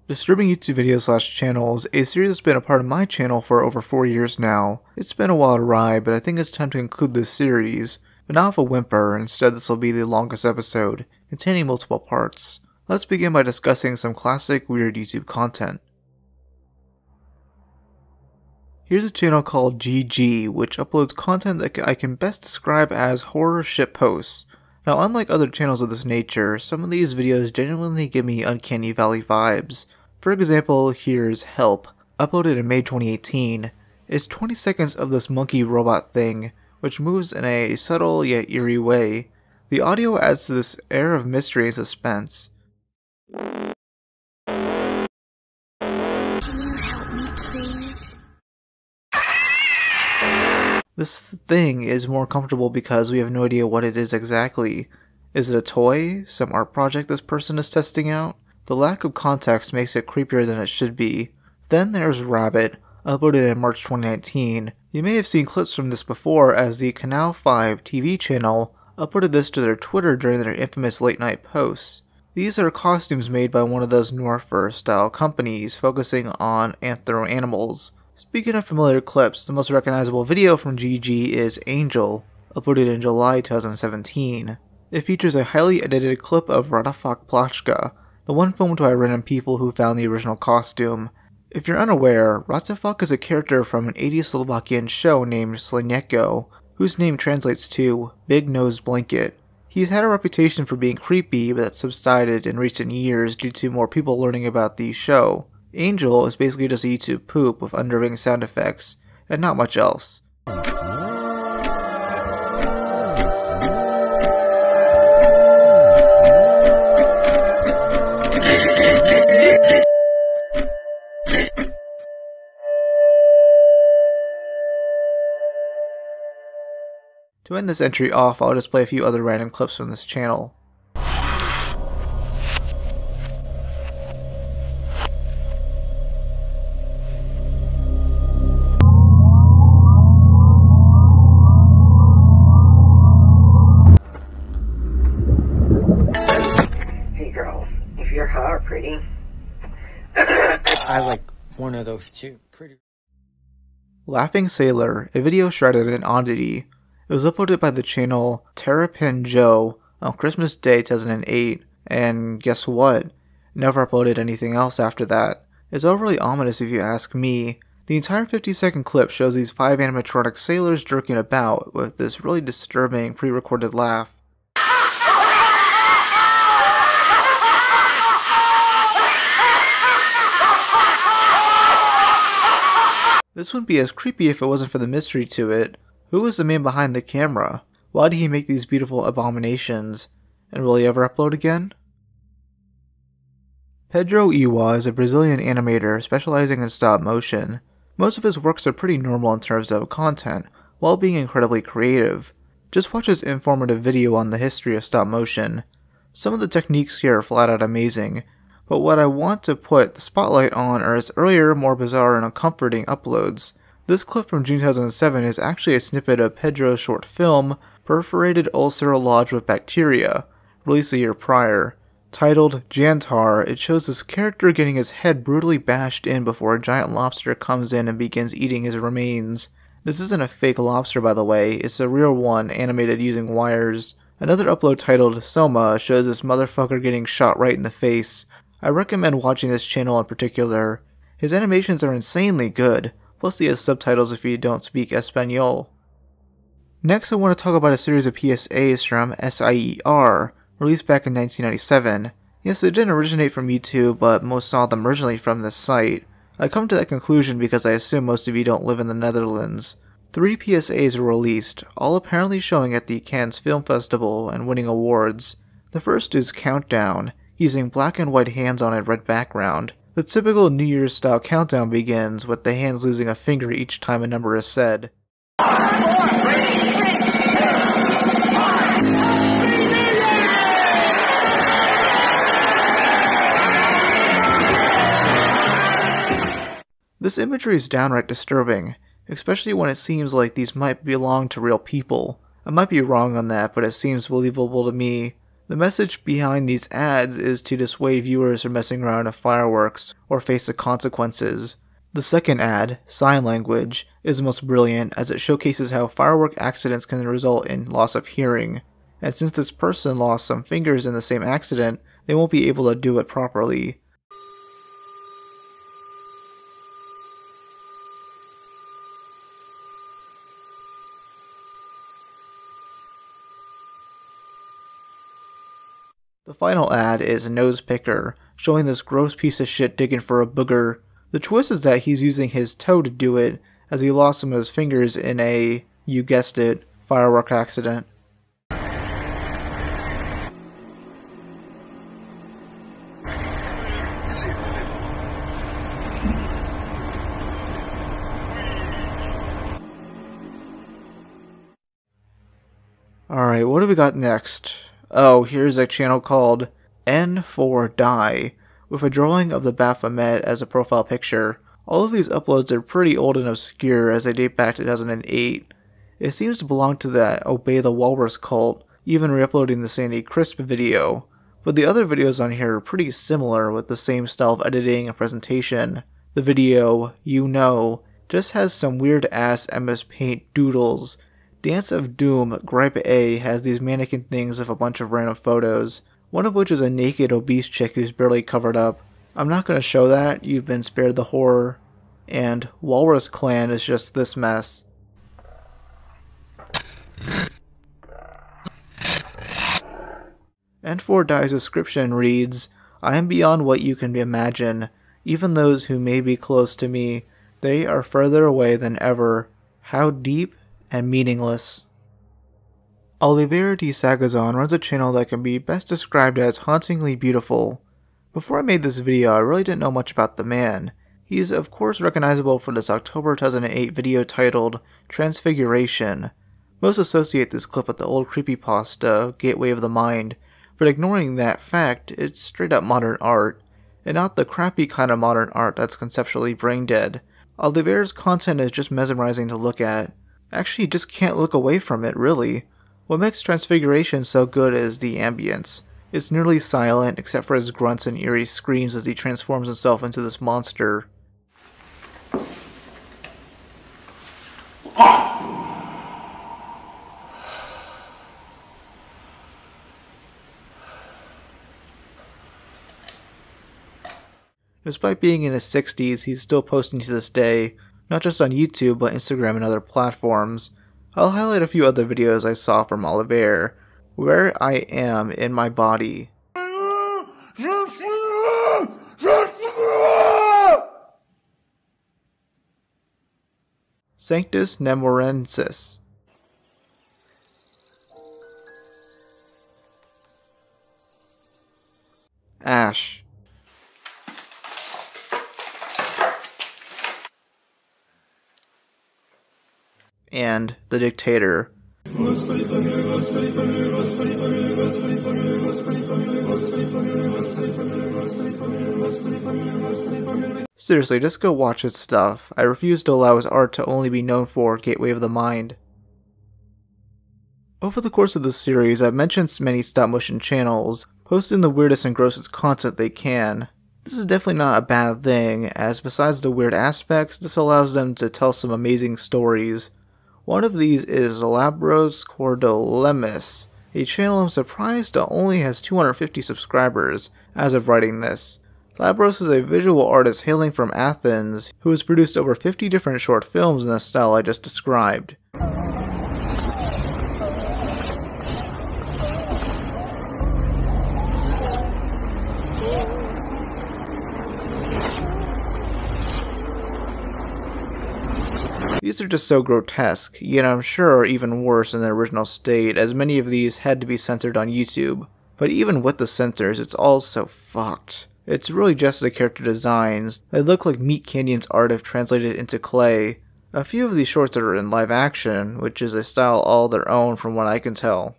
Disturbing YouTube videos / channel is a series that's been a part of my channel for over 4 years now. It's been a wild ride, but I think it's time to conclude this series. But not with a whimper, instead this will be the longest episode, containing multiple parts. Let's begin by discussing some classic weird YouTube content. Here's a channel called GG, which uploads content that I can best describe as horror shitposts. Now, unlike other channels of this nature, some of these videos genuinely give me uncanny valley vibes. For example, here's Help, uploaded in May 2018. It's 20 seconds of this monkey robot thing, which moves in a subtle yet eerie way. The audio adds to this air of mystery and suspense. Can you help me, please? This thing is more comfortable because we have no idea what it is exactly. Is it a toy? Some art project this person is testing out? The lack of context makes it creepier than it should be. Then there's Rabbit, uploaded in March 2019. You may have seen clips from this before, as the Canal 5 TV channel uploaded this to their Twitter during their infamous late night posts. These are costumes made by one of those Northfur style companies focusing on anthro animals. Speaking of familiar clips, the most recognizable video from GG is Angel, uploaded in July 2017. It features a highly edited clip of Radafak Plachka, the one filmed by random people who found the original costume. If you're unaware, Radafak is a character from an 80s Slovakian show named Sleneko, whose name translates to Big Nose Blanket. He's had a reputation for being creepy, but that subsided in recent years due to more people learning about the show. Angel is basically just a YouTube poop with unnerving sound effects, and not much else. To end this entry off, I'll just play a few other random clips from this channel. Hey girls, if you're hot or pretty, I like one of those too. Pretty. Laughing Sailor, a video shrouded in oddity. It was uploaded by the channel Terrapin Joe on Christmas Day 2008, and guess what? Never uploaded anything else after that. It's overly ominous if you ask me. The entire 50-second clip shows these 5 animatronic sailors jerking about with this really disturbing pre-recorded laugh. This wouldn't be as creepy if it wasn't for the mystery to it. Who was the man behind the camera? Why did he make these beautiful abominations? And will he ever upload again? Pedro Iuá is a Brazilian animator specializing in stop motion. Most of his works are pretty normal in terms of content, while being incredibly creative. Just watch his informative video on the history of stop motion. Some of the techniques here are flat out amazing, but what I want to put the spotlight on are his earlier, more bizarre and uncomforting uploads. This clip from June 2007 is actually a snippet of Pedro's short film, Perforated Ulcer Lodged with Bacteria, released a year prior. Titled Jantar, it shows this character getting his head brutally bashed in before a giant lobster comes in and begins eating his remains. This isn't a fake lobster, by the way, it's a real one animated using wires. Another upload titled Soma shows this motherfucker getting shot right in the face. I recommend watching this channel in particular. His animations are insanely good. Plus he has subtitles if you don't speak Espanol. Next I want to talk about a series of PSAs from SIRE, released back in 1997. Yes, they didn't originate from YouTube, but most saw them originally from this site. I come to that conclusion because I assume most of you don't live in the Netherlands. 3 PSAs were released, all apparently showing at the Cannes Film Festival and winning awards. The first is Countdown, using black and white hands on a red background. The typical New Year's style countdown begins with the hands losing a finger each time a number is said. This imagery is downright disturbing, especially when it seems like these might belong to real people. I might be wrong on that, but it seems believable to me. The message behind these ads is to dissuade viewers from messing around with fireworks or face the consequences. The second ad, Sign Language, is the most brilliant as it showcases how firework accidents can result in loss of hearing, and since this person lost some fingers in the same accident, they won't be able to do it properly. The final ad is a nose picker, showing this gross piece of shit digging for a booger. The twist is that he's using his toe to do it, as he lost some of his fingers in a, you guessed it, firework accident. Alright, what do we got next? Oh, here's a channel called N4Die, with a drawing of the Baphomet as a profile picture. All of these uploads are pretty old and obscure as they date back to 2008. It seems to belong to that Obey the Walrus cult, even re-uploading the Sandy Crisp video. But the other videos on here are pretty similar with the same style of editing and presentation. The video, You Know, just has some weird ass MS Paint doodles. Dance of Doom Gripe A has these mannequin things with a bunch of random photos, one of which is a naked obese chick who's barely covered up. I'm not going to show that, you've been spared the horror. And Walrus Clan is just this mess. N4Die's description reads, I am beyond what you can imagine. Even those who may be close to me, they are further away than ever. How deep and meaningless. Olivier de Sagazan runs a channel that can be best described as hauntingly beautiful. Before I made this video, I really didn't know much about the man. He's of course recognizable for this October 2008 video titled Transfiguration. Most associate this clip with the old creepypasta Gateway of the Mind, but ignoring that fact, it's straight up modern art, and not the crappy kind of modern art that's conceptually brain dead. Olivier's content is just mesmerizing to look at. Actually, you just can't look away from it, really. What makes Transfiguration so good is the ambience. It's nearly silent, except for his grunts and eerie screams as he transforms himself into this monster. Despite being in his 60s, he's still posting to this day, not just on YouTube, but Instagram and other platforms. I'll highlight a few other videos I saw from Olivier. Where I Am in My Body. Sanctus Nemorensis. Ash. And The Dictator. Seriously, just go watch his stuff. I refuse to allow his art to only be known for Gateway of the Mind. Over the course of this series, I've mentioned many stop-motion channels, posting the weirdest and grossest content they can. This is definitely not a bad thing, as besides the weird aspects, this allows them to tell some amazing stories. One of these is Labros Kordolemis, a channel I'm surprised only has 250 subscribers as of writing this. Labros is a visual artist hailing from Athens who has produced over 50 different short films in the style I just described. These are just so grotesque, yet I'm sure are even worse in their original state, as many of these had to be censored on YouTube. But even with the censors, it's all so fucked. It's really just the character designs. They look like Meat Canyon's art if translated into clay. A few of these shorts are in live action, which is a style all their own from what I can tell.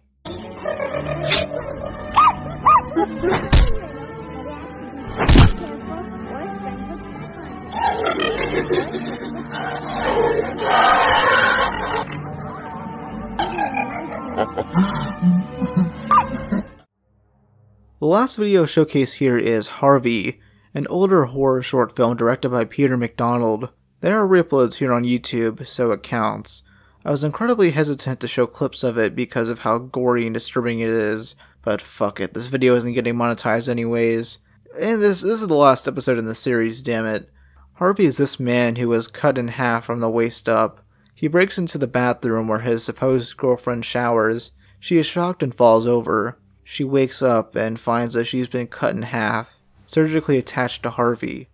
The last video showcased here is Harvey, an older horror short film directed by Peter McDonald. There are re-uploads here on YouTube, so it counts. I was incredibly hesitant to show clips of it because of how gory and disturbing it is, but fuck it, this video isn't getting monetized anyways. And this is the last episode in the series, damn it. Harvey is this man who was cut in half from the waist up. He breaks into the bathroom where his supposed girlfriend showers. She is shocked and falls over. She wakes up and finds that she's been cut in half, surgically attached to Harvey.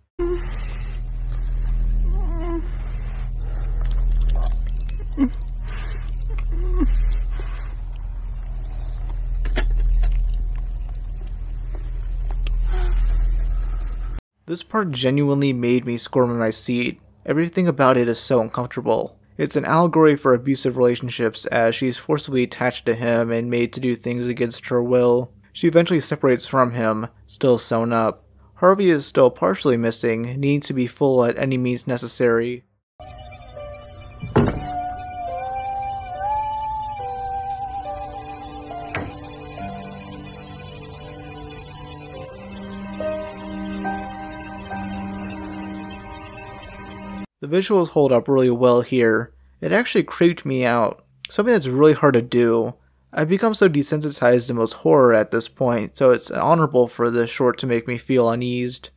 This part genuinely made me squirm in my seat. Everything about it is so uncomfortable. It's an allegory for abusive relationships as she's forcibly attached to him and made to do things against her will. She eventually separates from him, still sewn up. Harvey is still partially missing, needing to be full at any means necessary. The visuals hold up really well here. It actually creeped me out, something that's really hard to do. I've become so desensitized to most horror at this point, so it's honorable for this short to make me feel uneased.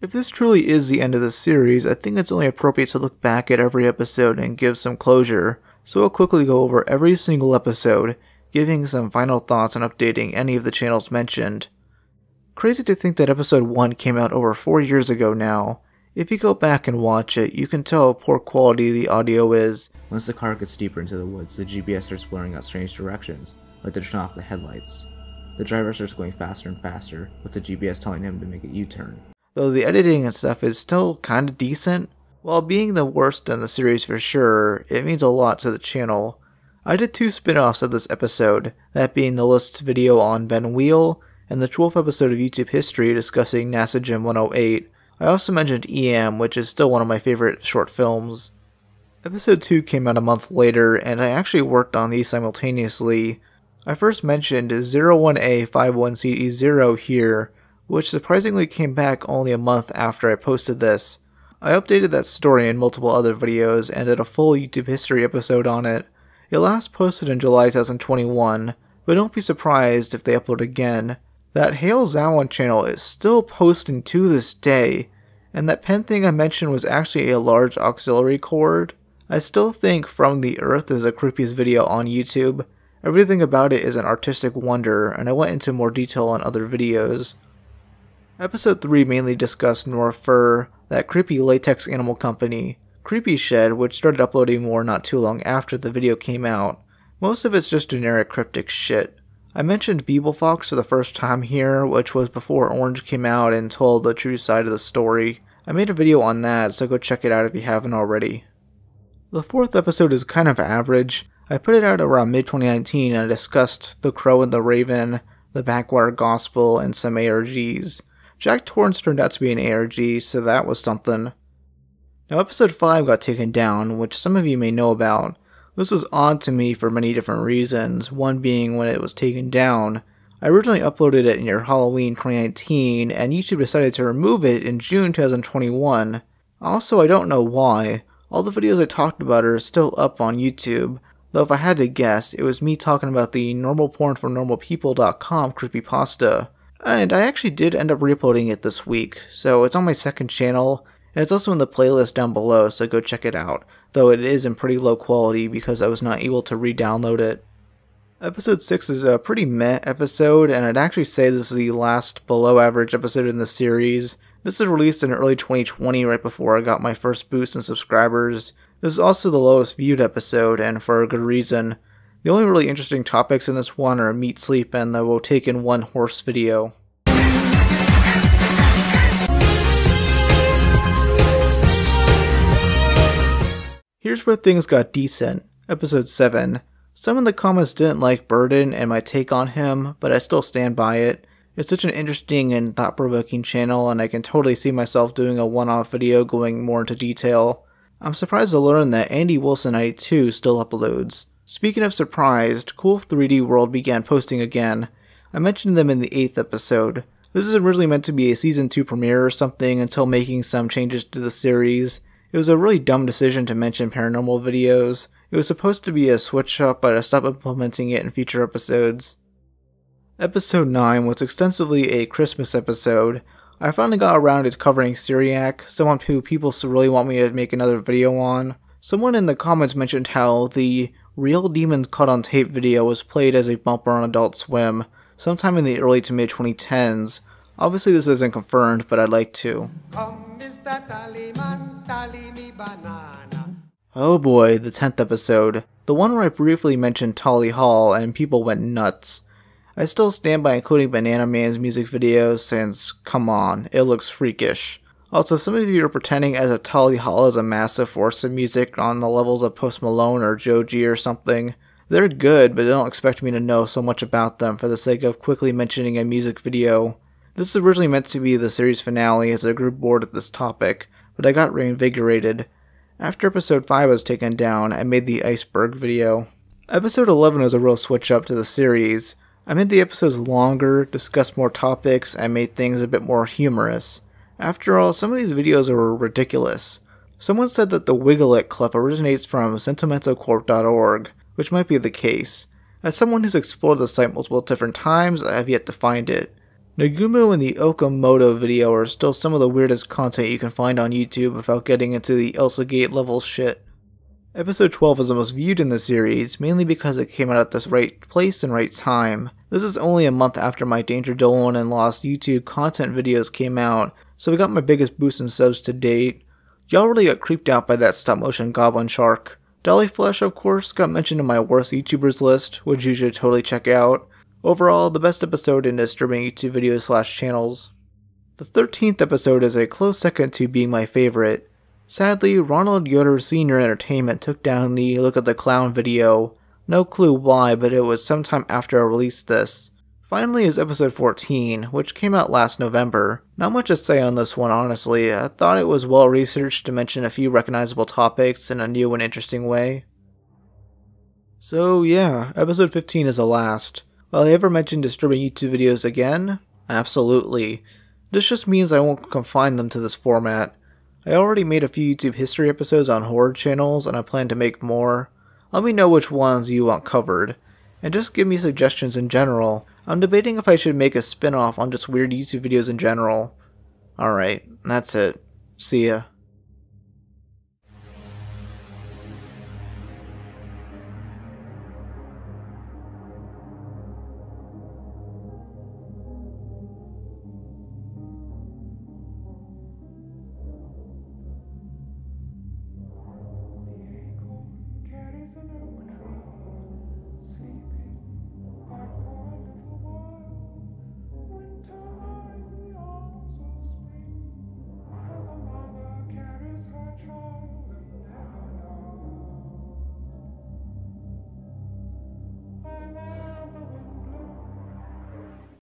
If this truly is the end of the series, I think it's only appropriate to look back at every episode and give some closure, so I'll quickly go over every single episode, giving some final thoughts and updating any of the channels mentioned. Crazy to think that episode 1 came out over 4 years ago now. If you go back and watch it, you can tell how poor quality the audio is. Once the car gets deeper into the woods, the GPS starts blurring out strange directions, like to turn off the headlights. The driver starts going faster and faster, with the GPS telling him to make a U-turn. Though the editing and stuff is still kinda decent, while being the worst in the series for sure, it means a lot to the channel. I did 2 spin-offs of this episode, that being the list video on Ben Wheel, and the 12th episode of YouTube history discussing NASA Gym 108. I also mentioned EM, which is still one of my favorite short films. Episode 2 came out a month later, and I actually worked on these simultaneously. I first mentioned 01A51CE0 here, which surprisingly came back only a month after I posted this. I updated that story in multiple other videos and did a full YouTube history episode on it. It last posted in July 2021, but don't be surprised if they upload again. That Hail Zawan channel is still posting to this day, and that pen thing I mentioned was actually a large auxiliary cord. I still think From the Earth is the creepiest video on YouTube. Everything about it is an artistic wonder, and I went into more detail on other videos. Episode 3 mainly discussed Norfur, that creepy latex animal company. Creepy Shed, which started uploading more not too long after the video came out. Most of it's just generic cryptic shit. I mentioned Beeblefox for the first time here, which was before Orange came out and told the true side of the story. I made a video on that, so go check it out if you haven't already. The 4th episode is kind of average. I put it out around mid-2019 and I discussed The Crow and the Raven, The Backwater Gospel, and some ARGs. Jack Torrance turned out to be an ARG, so that was something. Now episode 5 got taken down, which some of you may know about. This was odd to me for many different reasons, one being when it was taken down. I originally uploaded it near Halloween 2019, and YouTube decided to remove it in June 2021. Also, I don't know why. All the videos I talked about are still up on YouTube, though if I had to guess, it was me talking about the normalpornfornormalpeople.com creepypasta. And I actually did end up re-uploading it this week, so it's on my second channel, and it's also in the playlist down below, so go check it out, though it is in pretty low quality because I was not able to re-download it. Episode 6 is a pretty meh episode, and I'd actually say this is the last below average episode in the series. This is released in early 2020, right before I got my first boost in subscribers. This is also the lowest viewed episode, and for a good reason. The only really interesting topics in this one are meat sleep and the Wotaken One Horse video. Here's where things got decent. Episode 7. Some in the comments didn't like Burden and my take on him, but I still stand by it. It's such an interesting and thought-provoking channel, and I can totally see myself doing a one-off video going more into detail. I'm surprised to learn that Andy Wilson 92 still uploads. Speaking of surprised, Cool 3D World began posting again. I mentioned them in the 8th episode. This is originally meant to be a Season 2 premiere or something until making some changes to the series. It was a really dumb decision to mention paranormal videos. It was supposed to be a switch up, but I stopped implementing it in future episodes. Episode 9 was extensively a Christmas episode. I finally got around to covering Syriac, someone who people really want me to make another video on. Someone in the comments mentioned how the Real Demons Caught on Tape video was played as a bumper on Adult Swim, sometime in the early to mid 2010s. Obviously this isn't confirmed, but I'd like to. Oh boy, the 10th episode. The one where I briefly mentioned Tolly Hall and people went nuts. I still stand by including Banana Man's music videos since, come on, it looks freakish. Also, some of you are pretending as if Tolly Hall is a massive force of music on the levels of Post Malone or Joji or something. They're good, but don't expect me to know so much about them for the sake of quickly mentioning a music video. This is originally meant to be the series finale as a group bored at this topic, but I got reinvigorated. After episode 5 was taken down, I made the Iceberg video. Episode 11 was a real switch up to the series. I made the episodes longer, discussed more topics, and made things a bit more humorous. After all, some of these videos are ridiculous. Someone said that the Wiggle It clip originates from sentimentalcorp.org, which might be the case. As someone who's explored the site multiple different times, I have yet to find it. Nagumo and the Okamoto video are still some of the weirdest content you can find on YouTube without getting into the Elsa Gate level shit. Episode 12 is the most viewed in the series, mainly because it came out at the right place and right time. This is only a month after my Danger Dolan and Lost YouTube content videos came out, so we got my biggest boost in subs to date. Y'all really got creeped out by that stop motion goblin shark. Dolly Flesh, of course, got mentioned in my worst YouTubers list, which you should totally check out. Overall, the best episode in disturbing YouTube videos / channels. The 13th episode is a close second to being my favorite. Sadly, Ronald Yoder Senior Entertainment took down the Look at the Clown video. No clue why, but it was sometime after I released this. Finally is episode 14, which came out last November. Not much to say on this one, honestly. I thought it was well researched to mention a few recognizable topics in a new and interesting way. So yeah, episode 15 is the last. Will I ever mention disturbing YouTube videos again? Absolutely. This just means I won't confine them to this format. I already made a few YouTube history episodes on horror channels, and I plan to make more. Let me know which ones you want covered. And just give me suggestions in general. I'm debating if I should make a spin-off on just weird YouTube videos in general. Alright, that's it. See ya.